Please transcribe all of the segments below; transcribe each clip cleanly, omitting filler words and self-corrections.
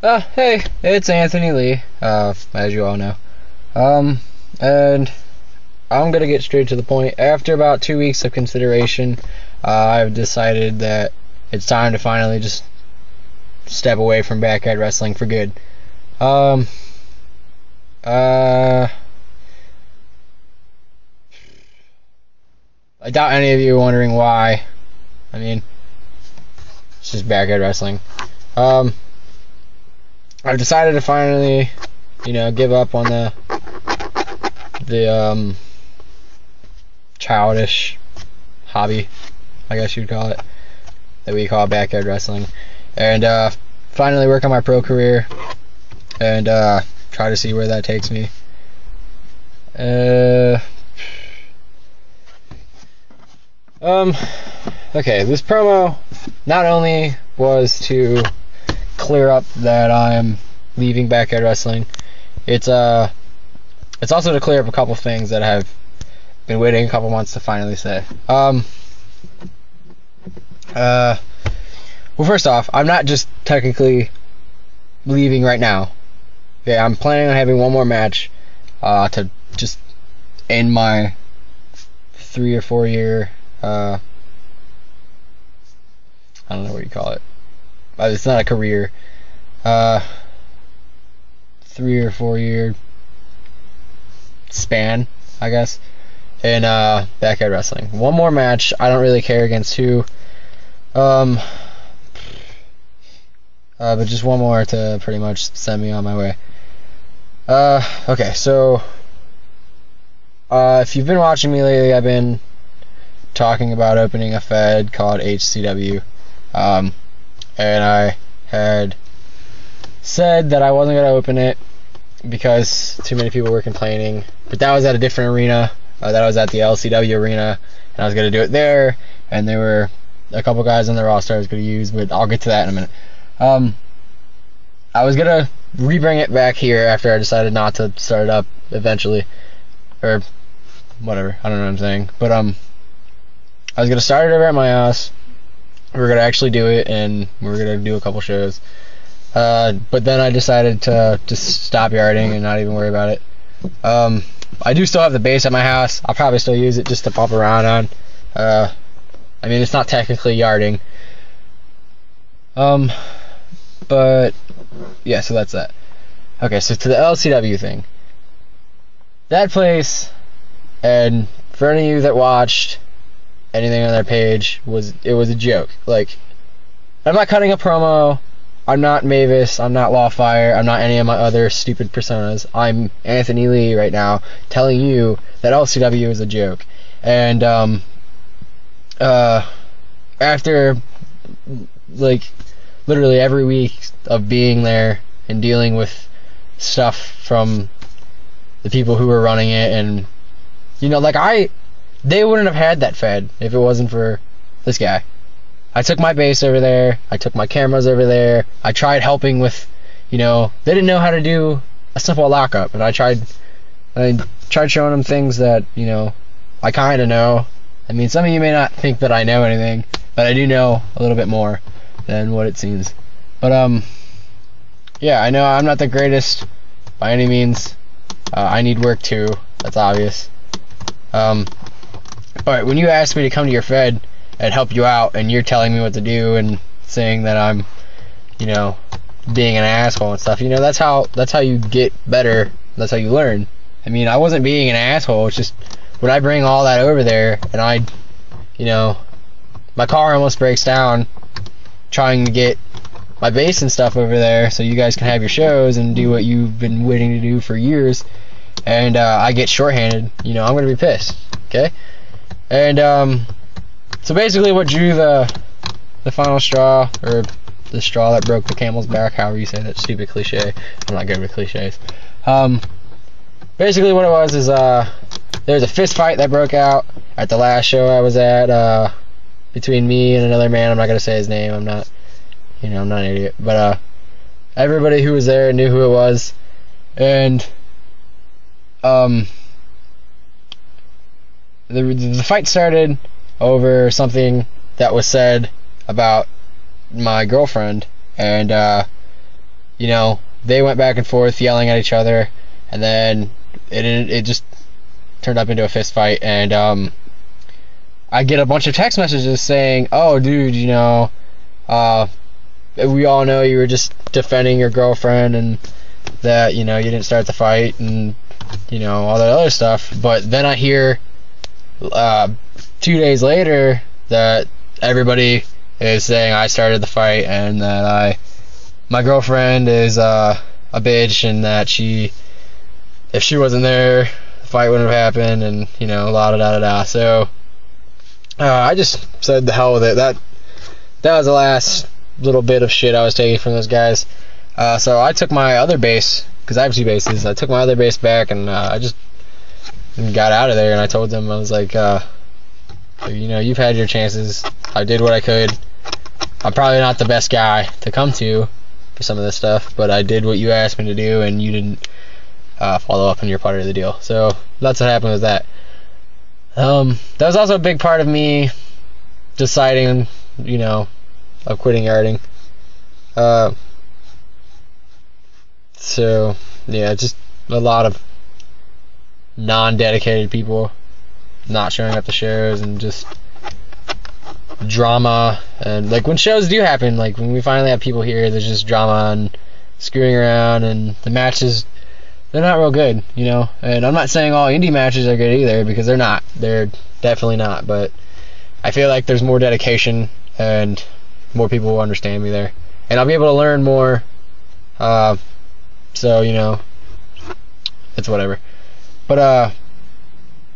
Hey, it's Anthony Lee, as you all know. And I'm gonna get straight to the point. After about 2 weeks of consideration, I've decided that it's time to finally just step away from backyard wrestling for good. I doubt any of you are wondering why. I mean, it's just backyard wrestling. I've decided to finally, give up on the childish hobby, I guess you'd call it, that we call backyard wrestling, and finally work on my pro career and try to see where that takes me. Okay, this promo not only was to clear up that I'm leaving backyard wrestling, it's also to clear up a couple things that I've been waiting a couple months to finally say. Well, first off, I'm not just technically leaving right now. Okay, I'm planning on having one more match to just end my 3 or 4 year I don't know what you call it. It's not a career. 3 or 4 year span, I guess, in backyard wrestling. One more match. I don't really care against who. But just one more to pretty much send me on my way. Okay, so if you've been watching me lately, I've been talking about opening a fed called HCW. And I had said that I wasn't going to open it because too many people were complaining. But that was at a different arena. That was at the LCW arena, and I was going to do it there. And there were a couple guys on the roster I was going to use, but I'll get to that in a minute. I was going to rebring it back here after I decided not to start it up eventually. Or whatever. I don't know what I'm saying. But I was going to start it over at my house. We were going to actually do it, and we were going to do a couple shows. But then I decided to just stop yarding and not even worry about it. I do still have the base at my house. I'll probably still use it just to bump around on. I mean, it's not technically yarding. But, yeah, so that's that. Okay, so to the LCW thing. That place, and for any of you that watched anything on their page, it was a joke. Like, I'm not cutting a promo. I'm not Mavis. I'm not Lawfire. I'm not any of my other stupid personas. I'm Anthony Lee right now, telling you that LCW is a joke. And after like literally every week of being there and dealing with stuff from the people who were running it, and they wouldn't have had that fed if it wasn't for this guy. I took my base over there. I took my cameras over there. I tried helping with, they didn't know how to do a simple lockup, and I tried showing them things that, I kind of know. I mean, some of you may not think that I know anything, but I do know a little bit more than what it seems. But, yeah, I know I'm not the greatest by any means. I need work too. That's obvious. But when you ask me to come to your fed and help you out, and you're telling me what to do and saying that I'm, being an asshole and stuff, that's how you get better. That's how you learn. I mean, I wasn't being an asshole. It's just when I bring all that over there, and my car almost breaks down trying to get my base and stuff over there so you guys can have your shows and do what you've been waiting to do for years, and I get shorthanded, I'm going to be pissed, okay? And so basically what drew the final straw, or the straw that broke the camel's back, however you say that stupid cliche. I'm not good with cliches. Basically what it was is there was a fist fight that broke out at the last show I was at, between me and another man. I'm not going to say his name. I'm not an idiot. But everybody who was there knew who it was. And the fight started over something that was said about my girlfriend, and you know, they went back and forth yelling at each other, and then it just turned up into a fist fight. And I get a bunch of text messages saying, "Oh, dude, you know, we all know you were just defending your girlfriend, and that, you know, you didn't start the fight, and, you know, all that other stuff." But then I hear 2 days later that everybody is saying I started the fight, and that my girlfriend is a bitch, and that if she wasn't there, the fight wouldn't have happened, and, you know, la da da da da. So I just said the hell with it. That was the last little bit of shit I was taking from those guys. So I took my other base, because I have 2 bases. I took my other base back, and I just got out of there. And I told them, I was like, you know, you've had your chances. I did what I could. I'm probably not the best guy to come to for some of this stuff, but I did what you asked me to do, and you didn't follow up on your part of the deal. So that's what happened with that. That was also a big part of me deciding, you know, of quitting yarding. So yeah, just a lot of non-dedicated people not showing up to shows, and just drama. And like when shows do happen, like when we finally have people here, there's just drama and screwing around, and the matches, they're not real good, you know. And I'm not saying all indie matches are good either, because they're not. They're definitely not. But I feel like there's more dedication, and more people will understand me there, and I'll be able to learn more. So, you know, it's whatever. But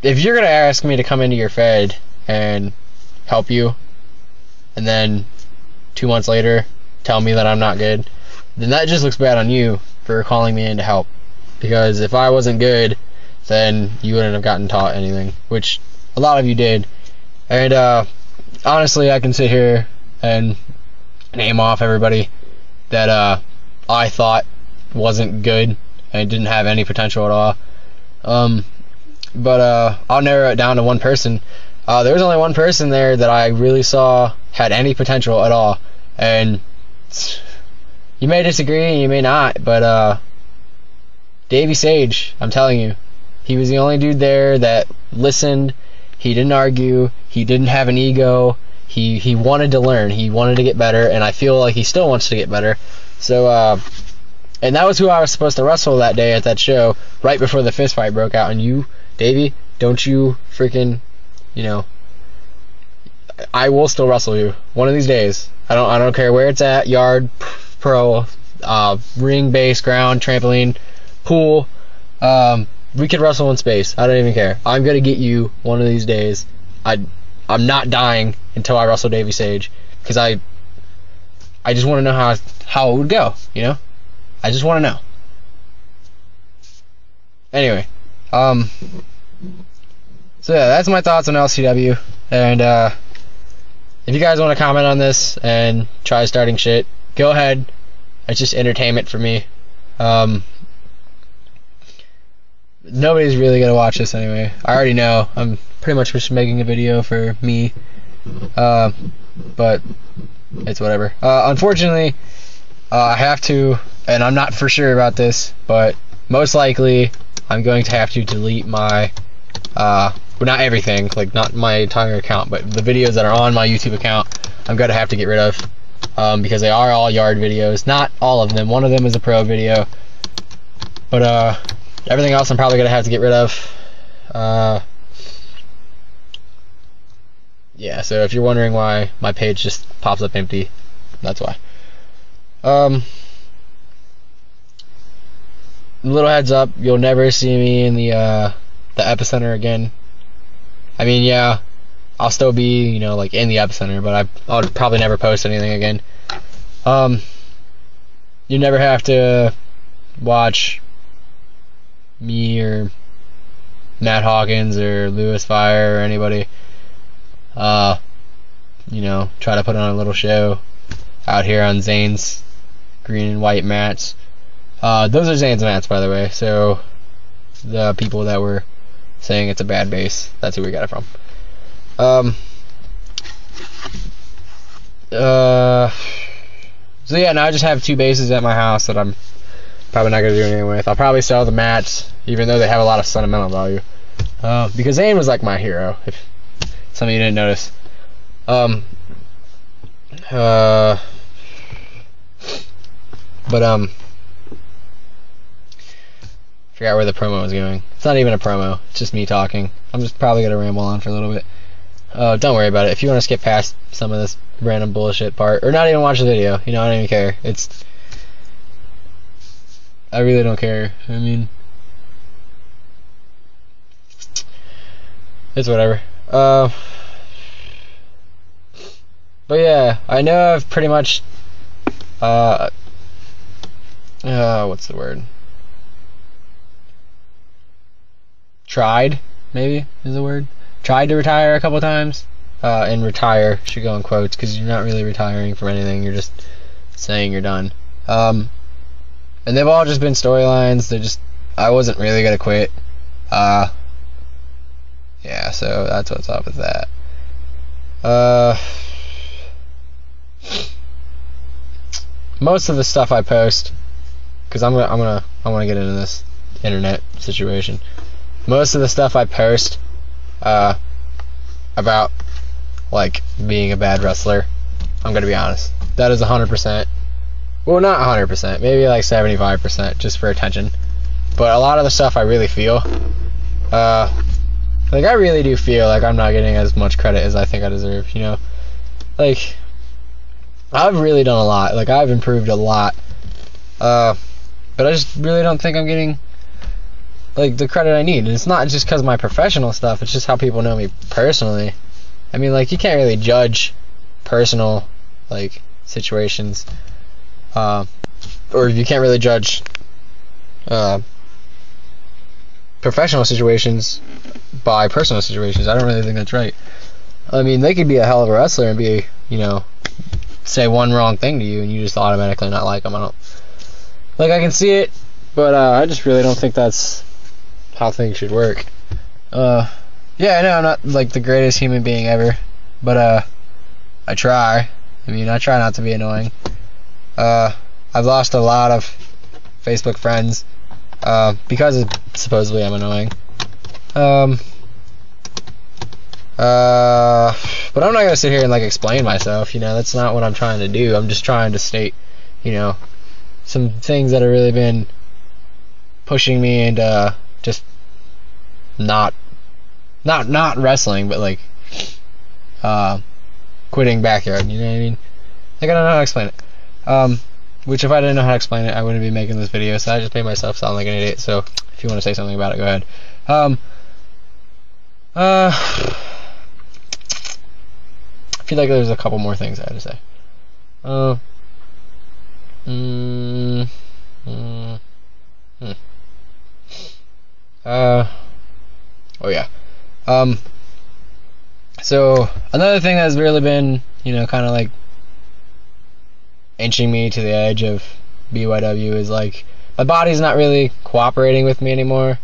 if you're gonna ask me to come into your Fed and help you, and then 2 months later tell me that I'm not good, then that just looks bad on you for calling me in to help. Because if I wasn't good, then you wouldn't have gotten taught anything, which a lot of you did. And honestly, I can sit here and name off everybody that I thought wasn't good and didn't have any potential at all. But I'll narrow it down to one person. There was only one person there that I really saw had any potential at all. And you may disagree, you may not, but Davey Sage, I'm telling you, he was the only dude there that listened. He didn't argue. He didn't have an ego. He wanted to learn. He wanted to get better, and I feel like he still wants to get better. So, and that was who I was supposed to wrestle that day at that show, right before the fist fight broke out. And you, Davey, don't you freaking, you know, I will still wrestle you one of these days. I don't care where it's at, yard, pro, ring, base, ground, trampoline, pool. We could wrestle in space. I don't even care. I'm gonna get you one of these days. I'm not dying until I wrestle Davey Sage, because I just want to know how it would go, you know? I just want to know. Anyway, so yeah, that's my thoughts on LCW. And if you guys want to comment on this and try starting shit, go ahead. It's just entertainment for me. Nobody's really gonna watch this anyway. I already know. I'm pretty much just making a video for me. But it's whatever. Unfortunately, I have to, and I'm not for sure about this, but most likely I'm going to have to delete my, well, not everything, like not my entire account, but the videos that are on my YouTube account, I'm going to have to get rid of, because they are all yard videos. Not all of them. One of them is a pro video, but everything else I'm probably going to have to get rid of. Yeah, so if you're wondering why my page just pops up empty, that's why. Little heads up, you'll never see me in the epicenter again. I mean, yeah, I'll still be, you know, like in the epicenter, but I'll probably never post anything again. You never have to watch me or Matt Hawkins or Lewis Fire or anybody, you know, try to put on a little show out here on Zane's green and white mats. Those are Zane's mats, by the way, so the people that were saying it's a bad base, that's who we got it from. So yeah, now I just have 2 bases at my house that I'm probably not going to do anything with. I'll probably sell the mats, even though they have a lot of sentimental value. Because Zane was like my hero, if some of you didn't notice. Forgot where the promo was going. It's not even a promo, it's just me talking. I'm just probably going to ramble on for a little bit. Don't worry about it. If you want to skip past some of this random bullshit part, or not even watch the video, you know, I don't even care. I really don't care. I mean, it's whatever. But yeah, I know I've pretty much, what's the word? Tried, maybe, is the word. Tried to retire a couple times. And retire should go in quotes, because you're not really retiring from anything, you're just saying you're done. And they've all just been storylines. I wasn't really gonna quit. Yeah, so that's what's up with that. Most of the stuff I post, because I want to get into this internet situation. Most of the stuff I post about like being a bad wrestler, I'm gonna be honest, that is 100%. Well, not 100%, maybe like 75%, just for attention. But a lot of the stuff I really feel, like I really do feel like I'm not getting as much credit as I think I deserve, you know? Like, I've really done a lot, like I've improved a lot, but I just really don't think I'm getting like the credit I need. And it's not just because of my professional stuff, it's just how people know me personally. I mean, like, you can't really judge personal like situations, or you can't really judge professional situations by personal situations. I don't really think that's right. I mean, they could be a hell of a wrestler and be, you know, say one wrong thing to you and you just automatically not like them. I can see it, but I just really don't think that's how things should work. Yeah, I know I'm not like the greatest human being ever, but I try. I mean, I try not to be annoying. I've lost a lot of Facebook friends because supposedly I'm annoying. But I'm not gonna sit here and like explain myself, you know, that's not what I'm trying to do. I'm just trying to state, you know, some things that have really been pushing me into just not wrestling, but like quitting backyard, you know what I mean? Like, I don't know how to explain it. Which if I didn't know how to explain it, I wouldn't be making this video, so I just made myself sound like an idiot. So if you want to say something about it, go ahead. I feel like there's a couple more things I had to say. Oh yeah. So another thing that's really been, you know, kind of like inching me to the edge of BYW is like my body's not really cooperating with me anymore.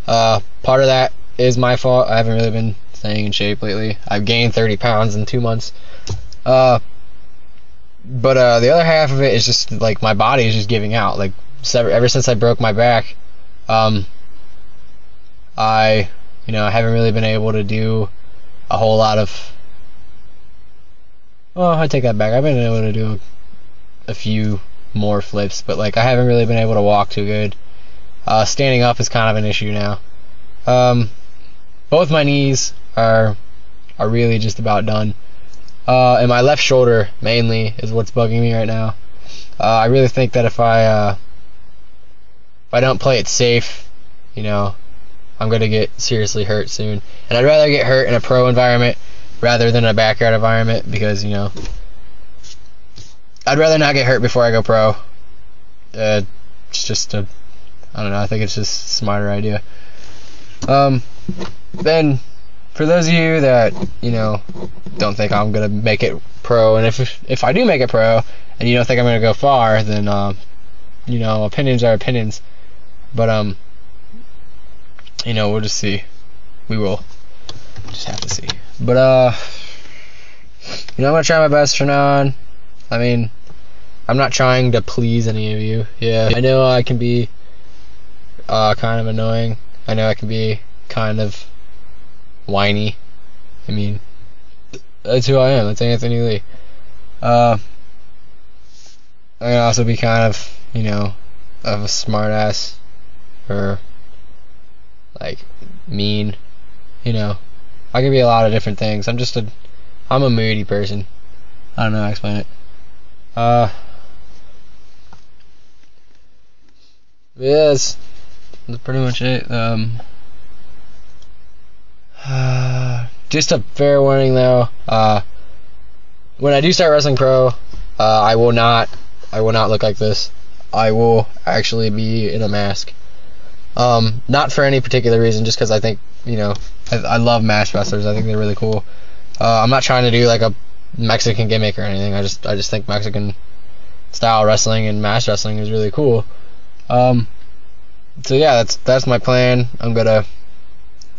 Part of that is my fault. I haven't really been staying in shape lately. I've gained 30 pounds in 2 months. But the other half of it is just like my body is just giving out. Like ever since I broke my back, I haven't really been able to do a whole lot of. Oh, I take that back. I've been able to do a few more flips, but like I haven't really been able to walk too good. Standing up is kind of an issue now. Both my knees are really just about done. And my left shoulder mainly is what's bugging me right now. I really think that if I don't play it safe, you know, I'm gonna get seriously hurt soon. And I'd rather get hurt in a pro environment rather than a backyard environment, because, you know, I'd rather not get hurt before I go pro. It's just I don't know, I think it's just a smarter idea. Then for those of you that, you know, don't think I'm gonna make it pro, and if I do make it pro and you don't think I'm gonna go far, then you know, opinions are opinions. But you know, we'll just see. We will just have to see. But you know, I'm gonna try my best from now on. I mean, I'm not trying to please any of you. Yeah, I know I can be kind of annoying. I know I can be kind of whiny. I mean, that's who I am. That's Anthony Lee. I can also be kind of, you know, of a smart ass, or like mean, you know. I can be a lot of different things. I'm a moody person. I don't know how to explain it. Yeah, that's pretty much it. Just a fair warning though, when I do start wrestling pro, I will not look like this. I will actually be in a mask. Not for any particular reason, just because I think, you know, I love masked wrestlers. I think they're really cool. I'm not trying to do like a Mexican gimmick or anything. I just think Mexican style wrestling and masked wrestling is really cool. So yeah, that's my plan. I'm gonna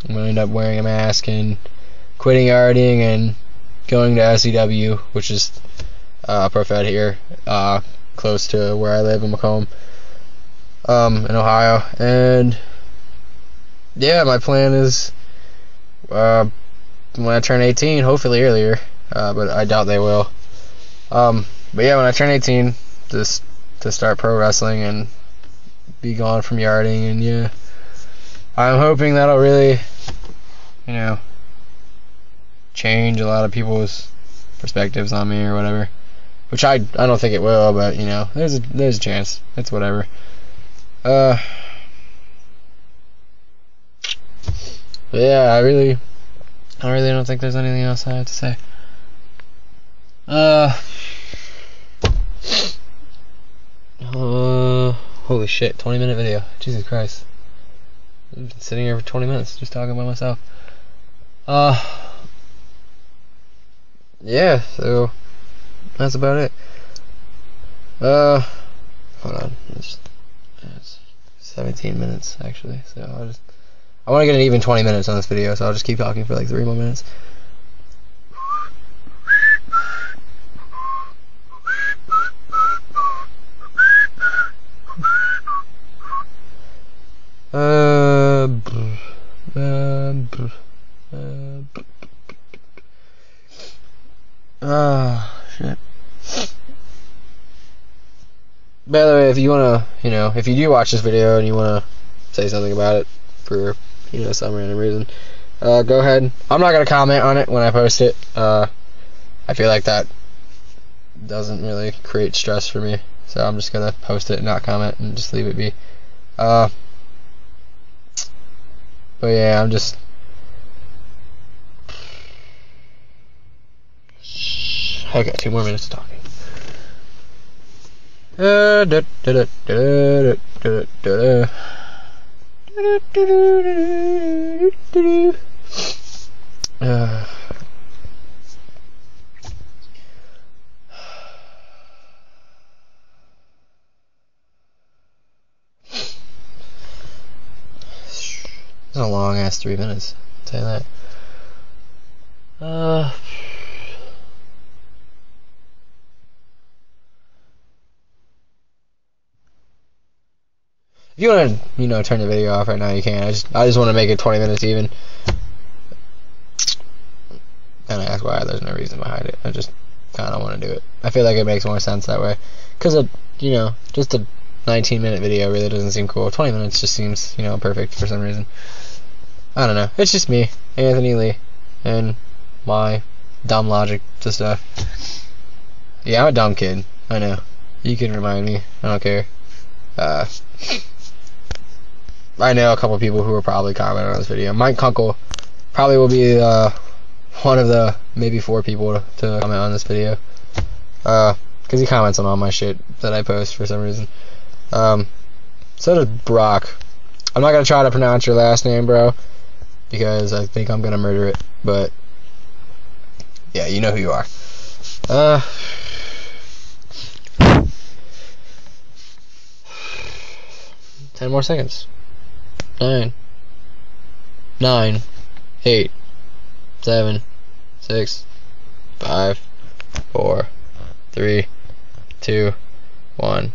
end up wearing a mask and quitting yarding and going to SEW, which is pro fed here, close to where I live in Macomb, in Ohio. And yeah, my plan is when I turn 18, hopefully earlier, but I doubt they will. But yeah, when I turn 18, just to start pro wrestling and be gone from yarding. And yeah, I'm hoping that'll really, you know, change a lot of people's perspectives on me or whatever, which I don't think it will, but you know, there's a chance. It's whatever. But yeah, I really don't think there's anything else I have to say. Holy shit, 20-minute video. Jesus Christ. I've been sitting here for 20 minutes just talking by myself. Yeah, so that's about it. Hold on. It's 17 minutes actually, so I want to get an even 20 minutes on this video, so I'll just keep talking for like 3 more minutes. Shit. By the way, if you wanna, you know, if you do watch this video and you wanna say something about it for, you know, some random reason, go ahead. I'm not gonna comment on it when I post it. I feel like that doesn't really create stress for me, so I'm just gonna post it and not comment and just leave it be. But yeah, I'm just. Okay, 2 more minutes of talking. It's a long ass 3 minutes, I'll tell you that. If you want to, you know, turn the video off right now, you can. I just want to make it 20 minutes even. And I ask why. There's no reason behind it. I just kind of want to do it. I feel like it makes more sense that way. Because, you know, just a 19-minute video really doesn't seem cool. 20 minutes just seems, you know, perfect for some reason. I don't know. It's just me, Anthony Lee, and my dumb logic to stuff. Yeah, I'm a dumb kid. I know. You can remind me. I don't care. I know a couple people who will probably comment on this video. Mike Kunkel probably will be one of the maybe 4 people to comment on this video, because he comments on all my shit that I post for some reason. So does Brock. I'm not gonna try to pronounce your last name, bro, because I think I'm gonna murder it. But yeah, you know who you are. 10 more seconds. 9, 8, 7, 6, 5, 4, 3, 2, 1.